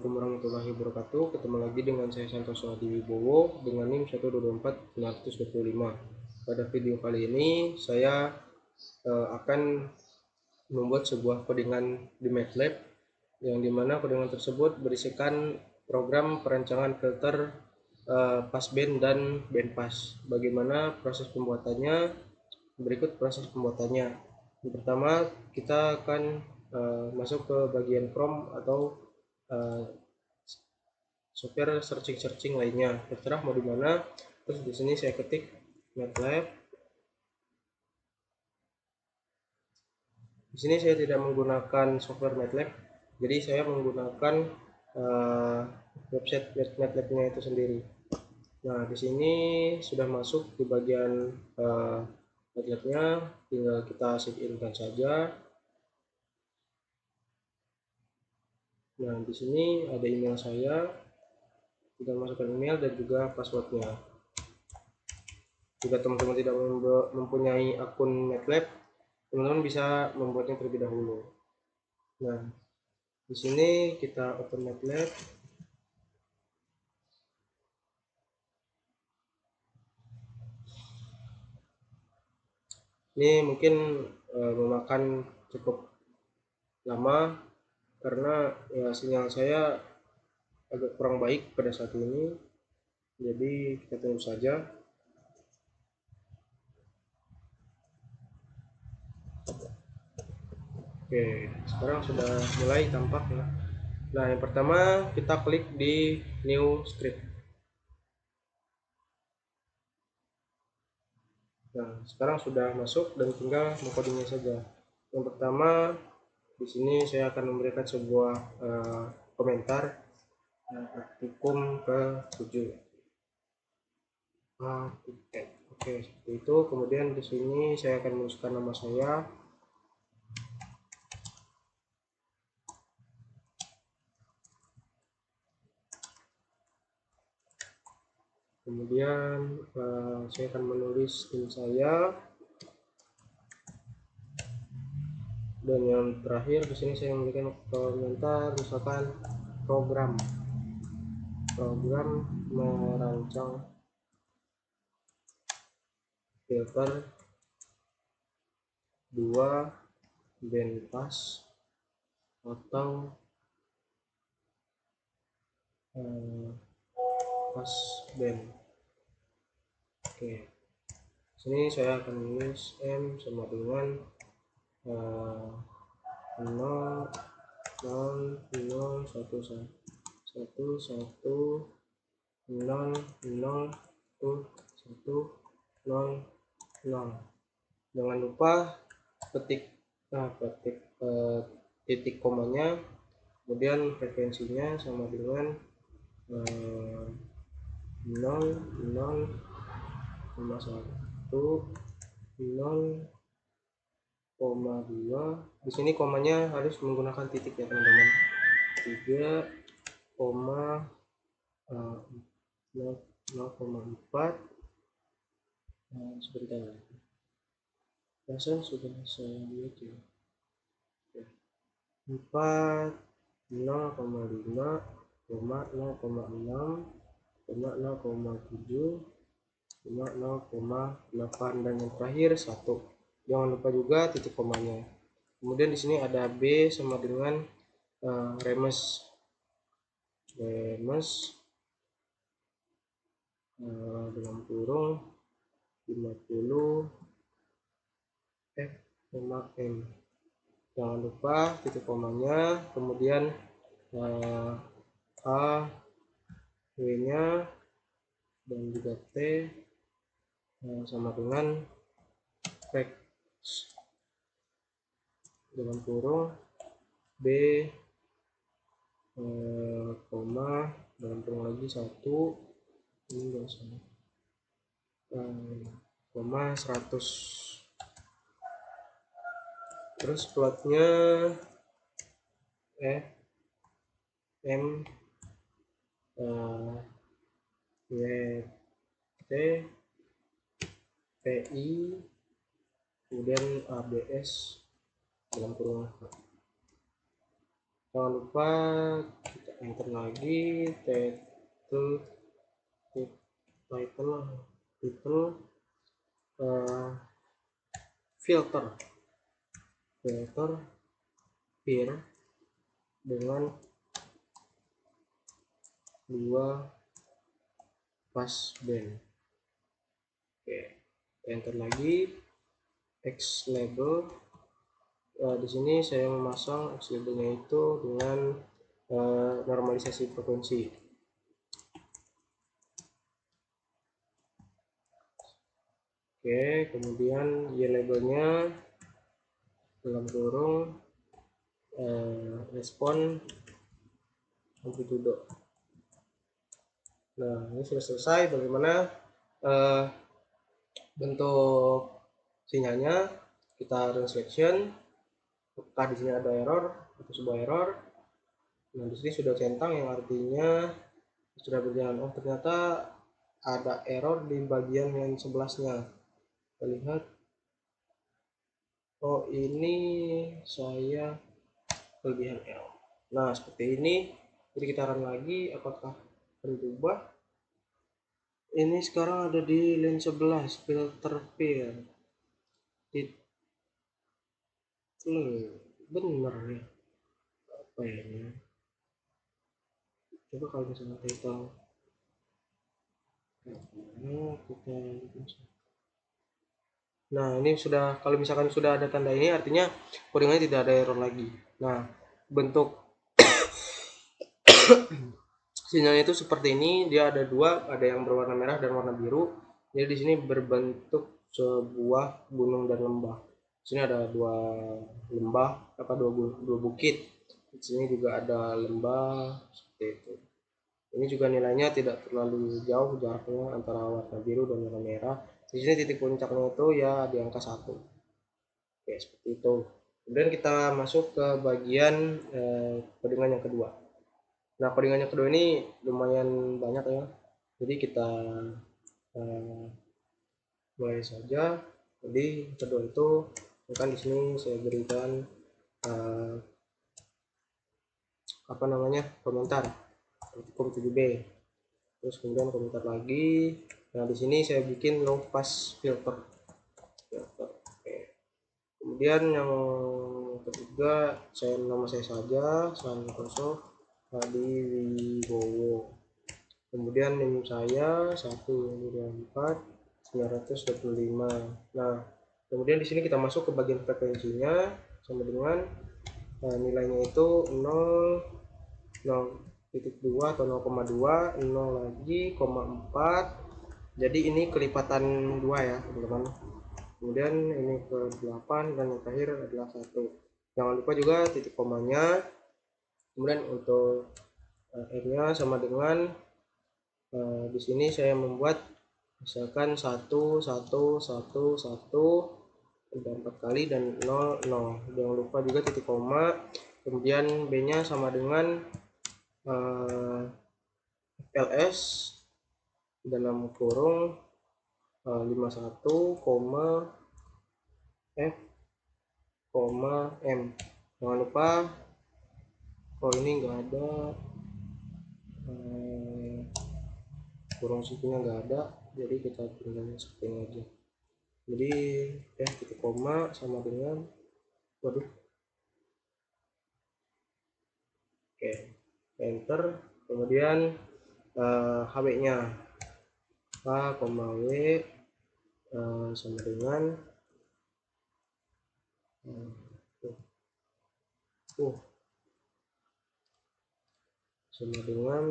Assalamualaikum warahmatullahi wabarakatuh. Ketemu lagi dengan saya Santoso Adi Wibowo dengan NIM 124.925. Pada video kali ini saya akan membuat sebuah codingan di MATLAB yang dimana codingan tersebut berisikan program perancangan filter passband dan bandpass. Bagaimana proses pembuatannya? Berikut proses pembuatannya. Yang pertama, kita akan masuk ke bagian Chrome atau software searching lainnya, terserah mau di mana. Terus di sini saya ketik MATLAB. Di sini saya tidak menggunakan software MATLAB, jadi saya menggunakan website MATLAB-nya itu sendiri. Nah, di sini sudah masuk di bagian MATLAB-nya, tinggal kita sign-in saja. Nah, di sini ada email saya, tinggal masukkan email dan juga passwordnya. Jika teman-teman tidak mempunyai akun MATLAB, teman-teman bisa membuatnya terlebih dahulu. Nah, di sini kita open MATLAB. Ini mungkin memakan cukup lama karena ya sinyal saya agak kurang baik pada saat ini, jadi kita tunggu saja. Oke, sekarang sudah mulai tampak ya. Nah, yang pertama kita klik di new script. Nah, sekarang sudah masuk dan tinggal mengcodingnya saja. Yang pertama, di sini saya akan memberikan sebuah komentar praktikum ke-7. Oke, seperti itu. Kemudian di sini saya akan menuliskan nama saya. Kemudian saya akan menulis tim saya. Dan yang terakhir di sini saya memberikan komentar misalkan program merancang filter 2 bandpass atau passband. Oke, sini saya akan menulis M sama dengan 0 0 0 1 1 1 1 0 0 1 0 0. Jangan lupa ketik titik komanya, kemudian frekuensinya sama dengan 0 0 1 0,2. Di sini komanya harus menggunakan titik ya teman-teman. 3,0,4. Sebentar, perasaan sudah saya lihat ya. 4, 0,5, 0,6, 0,7, 0,8, dan yang terakhir 1. Jangan lupa juga titik komanya. Kemudian di sini ada B sama dengan remes dalam kurung 50 F, M. Jangan lupa titik komanya, kemudian A, W nya dan juga T sama dengan Rex dalam kurung B, koma dalam kurung lagi 1, ini enggak usah, koma 100. Terus plotnya F, M, W, T, PI, kemudian ABS dalam kurung. Jangan lupa kita enter lagi title filter peer dengan 2 passband. Oke, enter lagi X label. Di sini saya memasang X labelnya itu dengan normalisasi frekuensi. Oke, kemudian Y labelnya dalam kurung respon amplitudo. Nah, ini sudah selesai. Bagaimana bentuk sinyalnya? Kita run selection. Apakah di sini ada error atau sebuah error? Nah, di sini sudah centang yang artinya sudah berjalan. Oh, ternyata ada error di bagian yang sebelasnya. Kita lihat. Oh, ini saya kelebihan error. Nah, seperti ini. Jadi kita run lagi. Apakah berubah? Ini sekarang ada di line 11 filter peer. Bener ya, apa ya ini? Coba kalau misalnya title nah, ini sudah, kalau misalkan sudah ada tanda ini artinya codingannya tidak ada error lagi. Nah, bentuk sinyalnya itu seperti ini. Dia ada dua, ada yang berwarna merah dan warna biru. Jadi di sini berbentuk sebuah gunung dan lembah. Di sini ada dua lembah, dua bukit. Di sini juga ada lembah seperti itu. Ini juga nilainya tidak terlalu jauh jaraknya antara warna biru dan warna merah. Di sini titik puncaknya itu ya di angka 1. Oke, seperti itu. Kemudian kita masuk ke bagian codingan yang kedua. Nah, codingan yang kedua ini lumayan banyak ya. Jadi kita mulai saja. Jadi kedua itu kan di sini saya berikan komentar hukum 7B. Terus kemudian komentar lagi. Nah, di sini saya bikin low pass filter. Oke. Kemudian yang ketiga, nama saya saja Santoso Hadi Wibowo. Kemudian NIM saya 124.925. Nah, kemudian di sini kita masuk ke bagian frekuensinya sama dengan nilainya itu 0,2 atau 0,2, 0 lagi, 4. Jadi ini kelipatan 2 ya, teman-teman. Kemudian ini ke 8 dan yang terakhir adalah 1. Jangan lupa juga titik komanya. Kemudian untuk R-nya sama dengan di sini saya membuat misalkan 1 1 1 1 udah 4 kali dan 0 0. Jangan lupa juga titik koma. Kemudian B-nya sama dengan ls dalam kurung 51, f, m. Jangan lupa ini enggak ada kurung sikunya enggak ada, jadi kita tinggal seperti ini aja. Jadi titik koma sama dengan oke, enter. Kemudian HW-nya H, W sama dengan sama dengan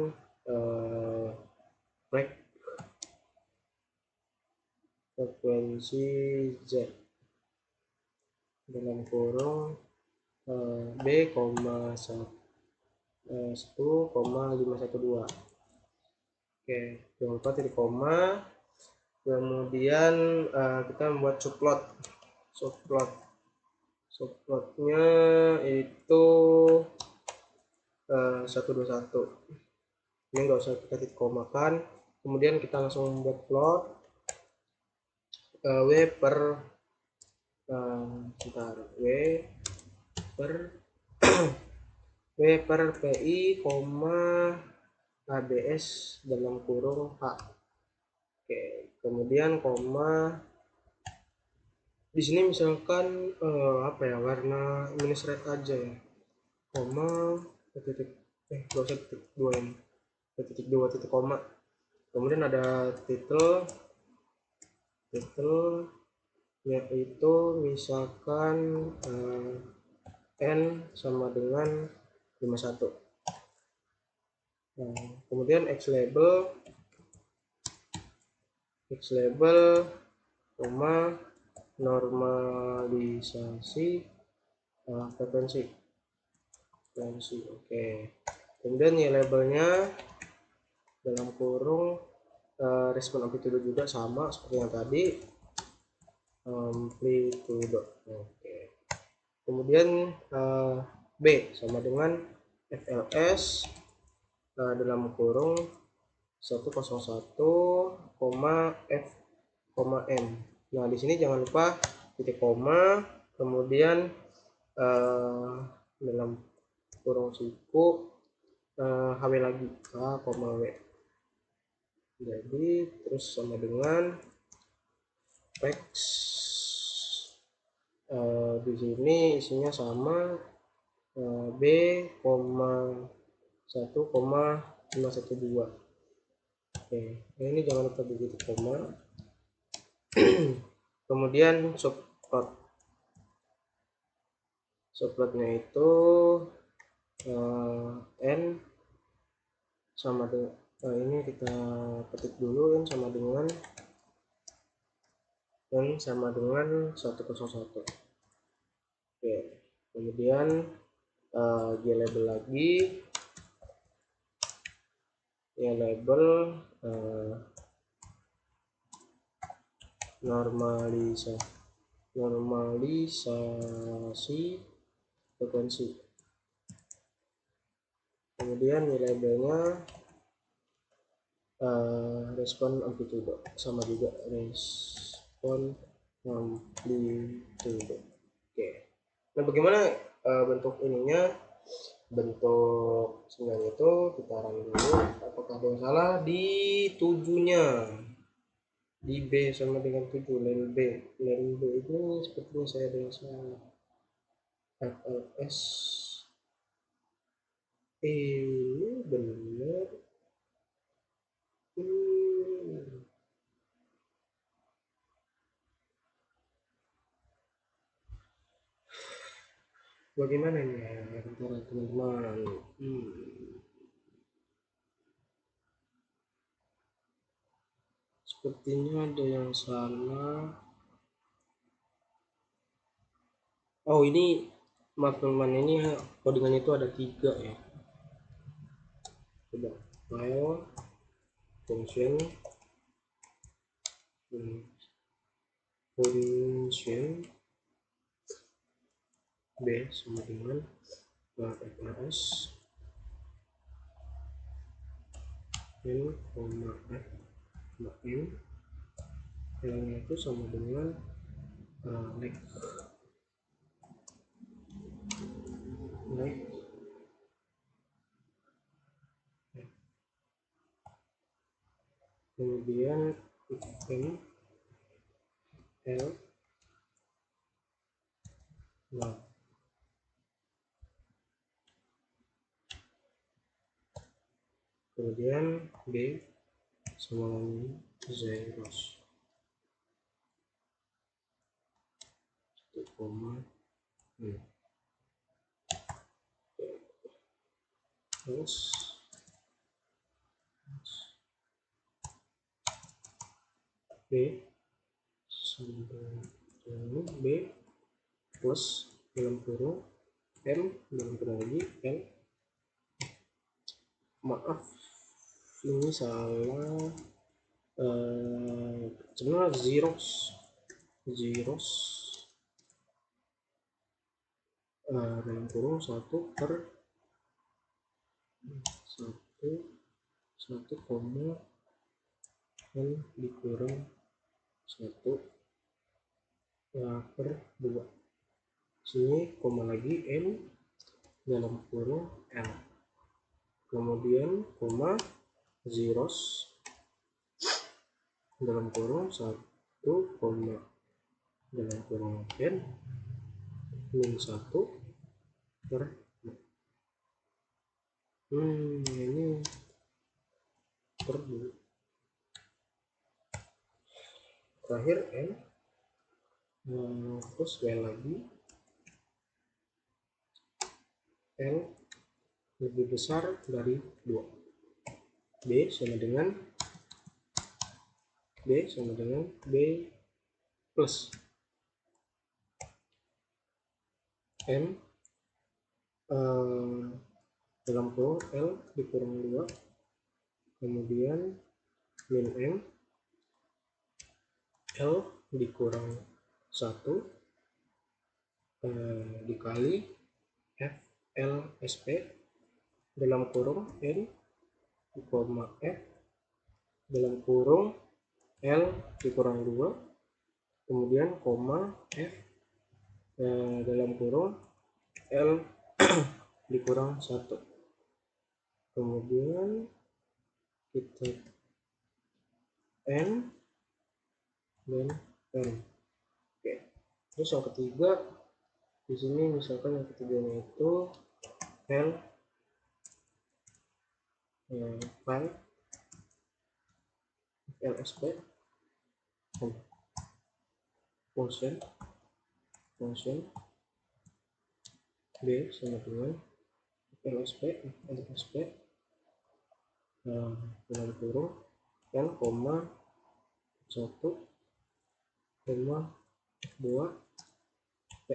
frekuensi Z dalam kurung B, 10,512. Oke, jangan lupa titik koma. Kemudian kita membuat subplotnya itu 121. Ini nggak usah kita titik komakan. Kemudian kita langsung membuat plot W per W per B per PI, koma ABS dalam kurung H. Oke, kemudian koma di sini misalkan apa ya, warna minus red aja ya, koma titik dua titik dua ini titik dua titik koma, kemudian ada titel yaitu misalkan n sama dengan 51. Nah, kemudian x label koma normalisasi frekuensi. Oke, kemudian y labelnya dalam kurung respon amplitudo juga sama seperti yang tadi, amplitudo. Oke, kemudian B sama dengan FLS dalam kurung 101, F, M. Nah, di sini jangan lupa titik koma, kemudian dalam kurung siku HW lagi, H, W. Jadi terus sama dengan X di sini isinya sama B, 1,512. Oke, ini jangan lupa begitu koma. Kemudian subplotnya itu n sama dengan ini kita ketik dulu, n sama dengan 101. Oke, kemudian G label lagi, ya label normalisasi frekuensi. Kemudian labelnya respon amplitudo, sama juga respon amplitudo. Oke, nah bagaimana bentuk ininya, bentuk sebenarnya itu kita run dulu apakah ada yang salah di 7-nya. Di B sama dengan 7, len B itu sepertinya saya ada yang salah. FLS ini benar. Bagaimana ini ya antara teman-teman? Sepertinya ada yang salah. Oh, ini maaf teman-teman, ini codingannya itu ada 3 ya. Coba file function B sama dengan FLS n, F, M, yang itu sama dengan like kemudian M, L, nah kemudian B sama zeros 1, terus B sampai B plus dalam kurung M dalam kurung lagi L. Maaf ini salah, sebenarnya zeros dalam kurung 1 per 1 koma n dikurang 1 per 2, sini koma lagi n dalam kurung L, kemudian koma zeros dalam kurung 1 koma dalam kurung N min 1 per ini per 2. Terakhir N terus W lagi, L lebih besar dari 2. B sama dengan B plus M dalam kurung L dikurang 2, kemudian min M L dikurang 1 dikali FLSP dalam kurung N koma F dalam kurung L dikurang 2, kemudian koma F dalam kurung L dikurang 1, kemudian kita N dan N. Oke, terus yang ketiga di sini misalkan yang ketiganya itu L file LSP function B sama dengan LSP dalam kurung N koma 1 koma 2 P.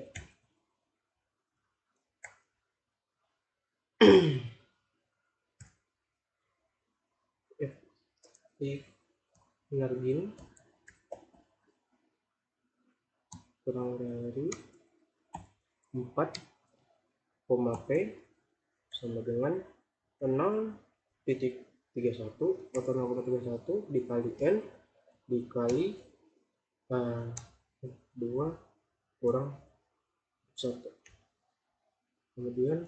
If margin kurang dari 4, P sama dengan 0.31 atau 0,31 dikali N dikali 2 kurang 1. Kemudian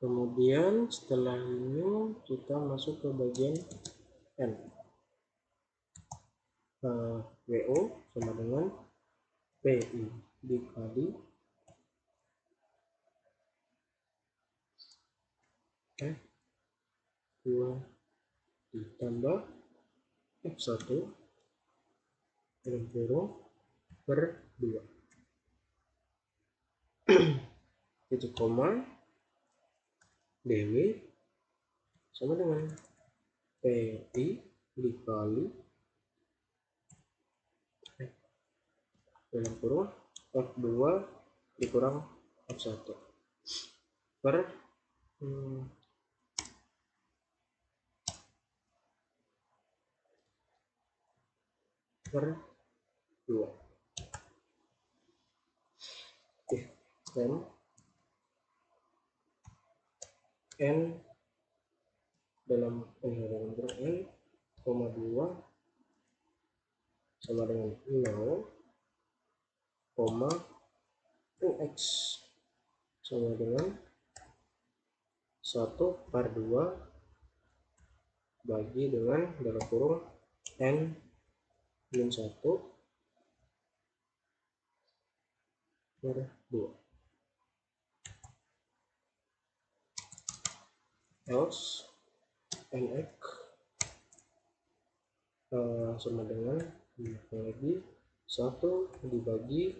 kemudian setelah ini kita masuk ke bagian N. WO sama dengan PI dikali F2 ditambah F1 dalam kurung per 2 titik koma DW sama dengan PI dikali dalam kurung F2 dikurang F1 per 2. Oke, dan N dalam kurung N koma 2 sama dengan 0 koma X sama dengan 1 per 2 bagi dengan dalam kurung N min 1 per 2 else NX sama dengan lagi 1 dibagi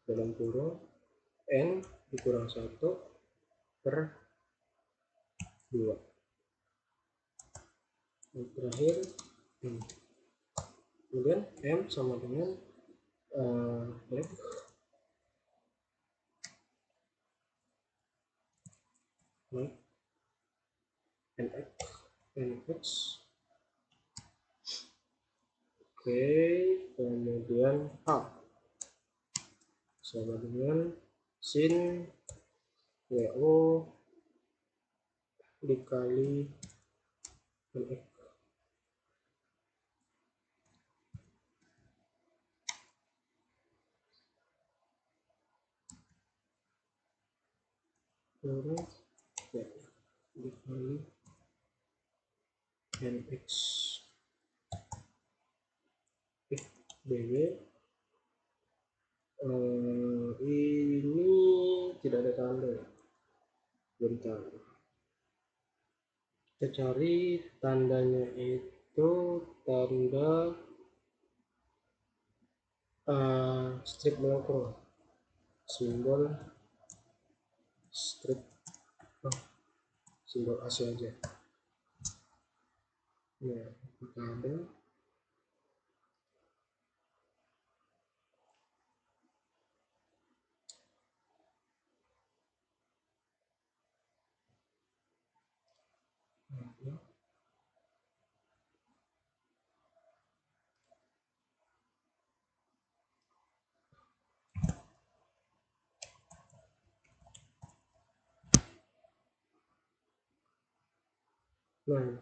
dalam kurung N dikurang 1 per 2. Dan terakhir kemudian M sama dengan NX. Oke, kemudian H sama dengan sin WO dikali NX. kurang ya dikali nx dw. Ini tidak ada tanda ya, bentar kita cari tandanya. Itu tanda strip melengkung, simbol strip, simbol AC aja ya. Apakah ada? Nah,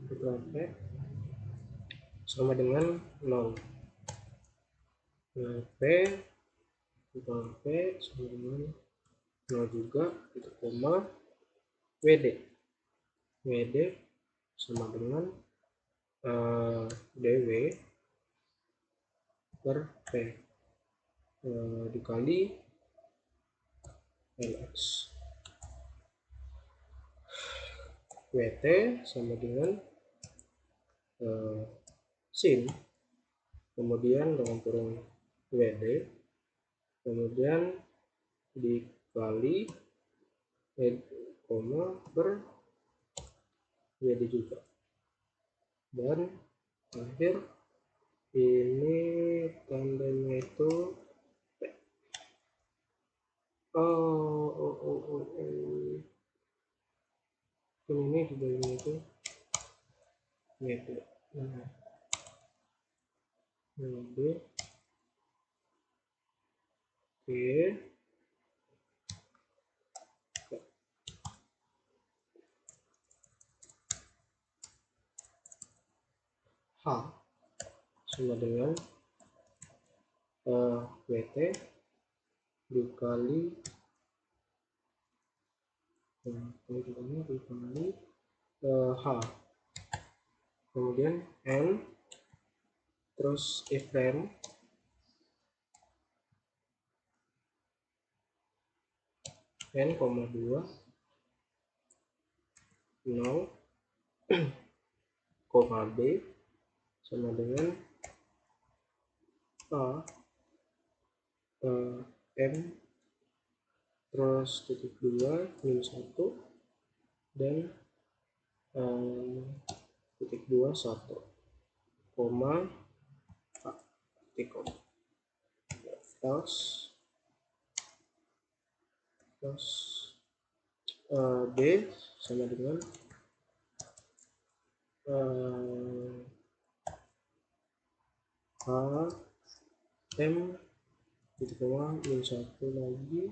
kita pakai sama dengan 0. Nah, P kita pakai sama dengan 0 juga, itu koma WD. WD sama dengan DW per P dikali LX. WT sama dengan sin, kemudian dengan kurung WD, kemudian dikali koma per WD juga, dan akhir ini tandanya itu ini di dalamnya itu WD. WD oke. H sama dengan WT dikali H, kemudian N, terus iframe N, 2 0, B sama dengan A, M, terus titik 2 min 1, dan titik 2 1, koma A, titik koma, terus B sama dengan H, M, titik koma min 1 lagi.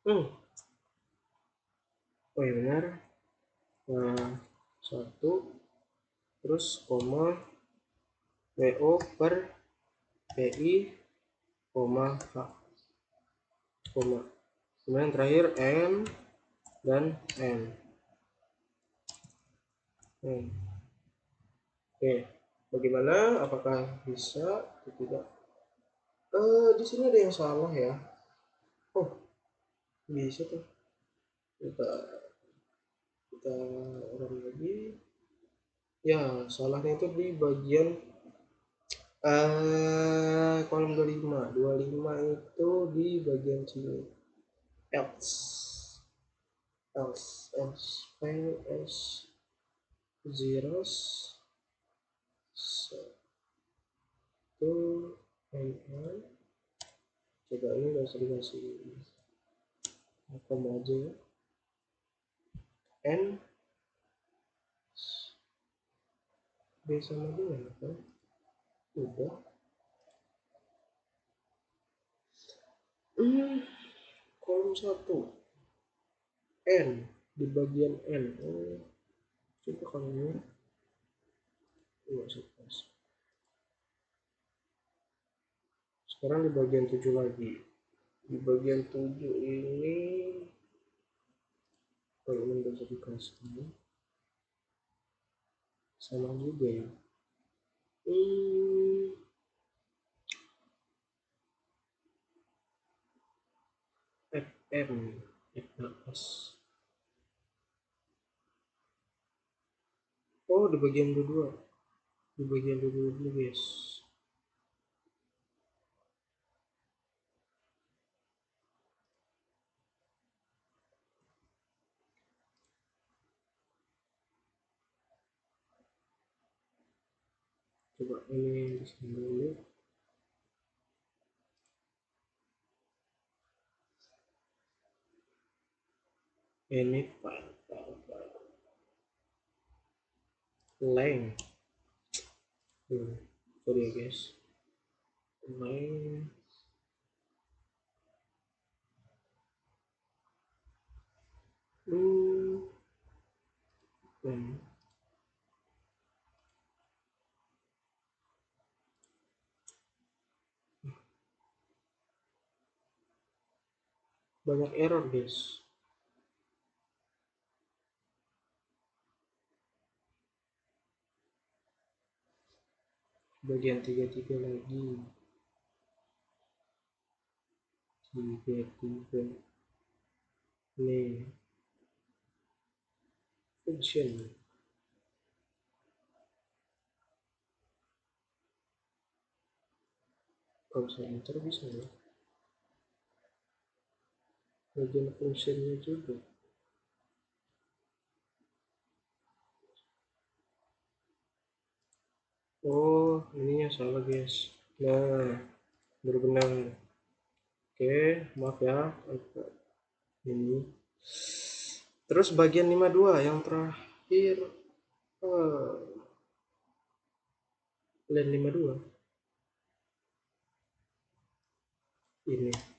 Oh ya benar, 1 terus koma WO per PI koma H koma, kemudian terakhir M dan N. Oke, bagaimana? Apakah bisa atau tidak? Di sini ada yang salah ya. Oh, bisa tuh. Kita ulang lagi. Ya, salahnya itu di bagian kolom 25 itu di bagian sini. else file as zeros 1 nl. Coba ini nggak usah dikasih apa aja ya. N B sama dengan apa? Udah. Kolom 1 N di bagian N. Coba kalau ini nggak usah pas. Sekarang di bagian 7 lagi. Di bagian 7 ini kalau mendosifikasi sama juga ya. FM FLS. Oh, di bagian 22. Di bagian 22 dulu, guys. Coba ini di sini dulu. Ini length. Sorry ya guys. Length. Banyak error guys. Bagian 33 lagi. 33 nih function. Kalau saya enter bisa ya. Bagian functionnya juga. Oh, ininya salah guys. Nah, benar-benar. Oke, maaf ya. Ini. Terus bagian 52 yang terakhir. Line 52. Ini.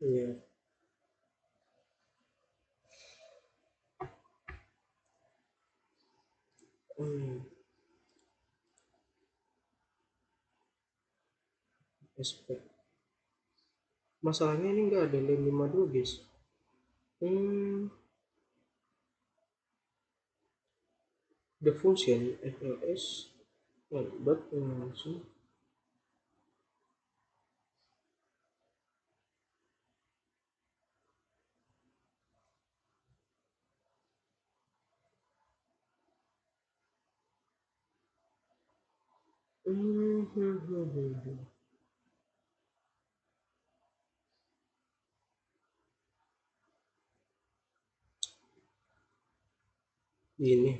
Iya. Aspek. Masalahnya ini enggak ada line 52 guys. The function FLS but langsung ini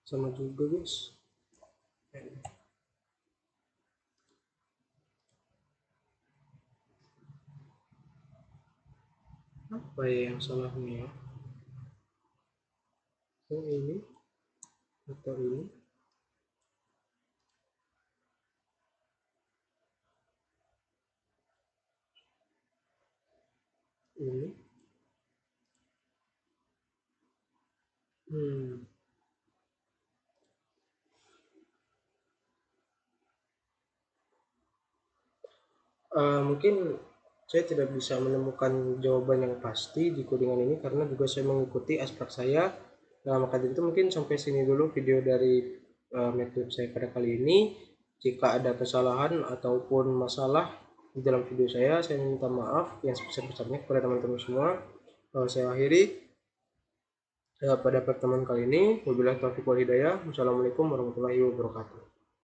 sama juga guys. Apa ya yang salahnya ya? Oh ini atau ini? Ini? Mungkin saya tidak bisa menemukan jawaban yang pasti di codingan ini karena juga saya mengikuti aspek saya. Nah, maka dari itu mungkin sampai sini dulu video dari MATLAB saya pada kali ini. Jika ada kesalahan ataupun masalah di dalam video saya minta maaf yang sebesar-besarnya kepada teman-teman semua. Saya akhiri pada pertemuan kali ini. Wabillahi taufiq wal hidayah. Wassalamualaikum warahmatullahi wabarakatuh.